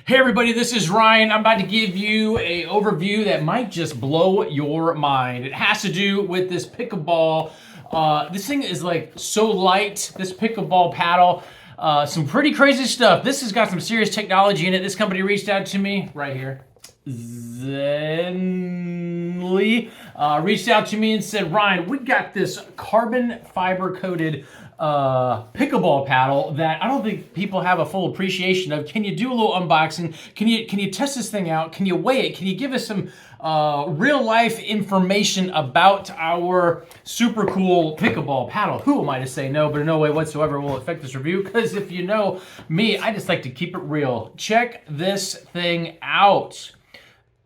Hey everybody, this is Ryan. I'm about to give you an overview that might just blow your mind. It has to do with this pickleball. This thing is like so light, this pickleball paddle. Some pretty crazy stuff. This has got some serious technology in it. This company reached out to me right here. Zenly reached out to me and said, Ryan, we got this carbon fiber coated pickleball paddle that I don't think people have a full appreciation of. Can you do a little unboxing? Can you test this thing out? Can you weigh it? Can you give us some real life information about our super cool pickleball paddle? Who am I to say no, but in no way whatsoever will affect this review, because if you know me, I just like to keep it real. Check this thing out.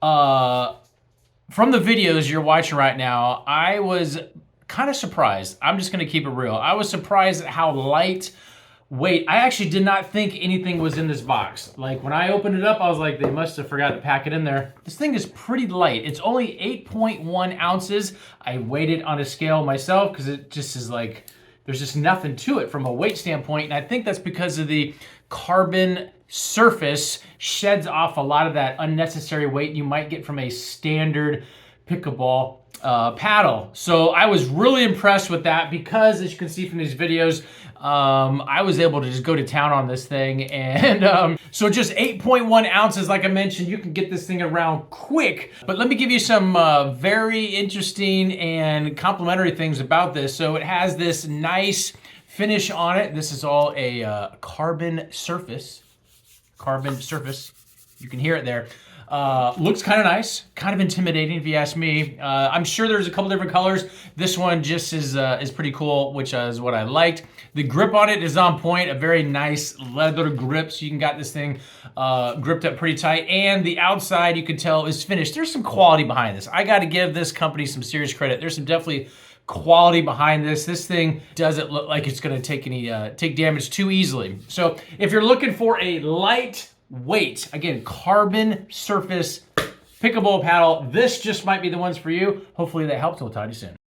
From the videos you're watching right now, I was kind of surprised. I'm just gonna keep it real. I was surprised at how lightweight. I actually did not think anything was in this box. Like when I opened it up, I was like, they must have forgot to pack it in there. This thing is pretty light. It's only 8.1 ounces. I weighed it on a scale myself because it just is like, there's just nothing to it from a weight standpoint. And I think that's because of the carbon surface sheds off a lot of that unnecessary weight you might get from a standard pickleball paddle. So I was really impressed with that because, as you can see from these videos, I was able to just go to town on this thing. And so just 8.1 ounces, like I mentioned, you can get this thing around quick. But let me give you some very interesting and complimentary things about this. So it has this nice finish on it. This is all a carbon surface. You can hear it there. Looks kind of nice, kind of intimidating if you ask me. I'm sure there's a couple different colors. This one just is pretty cool, which is what I liked. The grip on it is on point, a very nice leather grip, so you can got this thing gripped up pretty tight. And the outside, you can tell, is finished. There's some quality behind this. I got to give this company some serious credit. There's some definitely quality behind this. This thing doesn't look like it's going to take damage too easily. So if you're looking for a lightweight, again, carbon surface pickleball paddle, this just might be the ones for you. Hopefully that helps. We'll talk to you soon.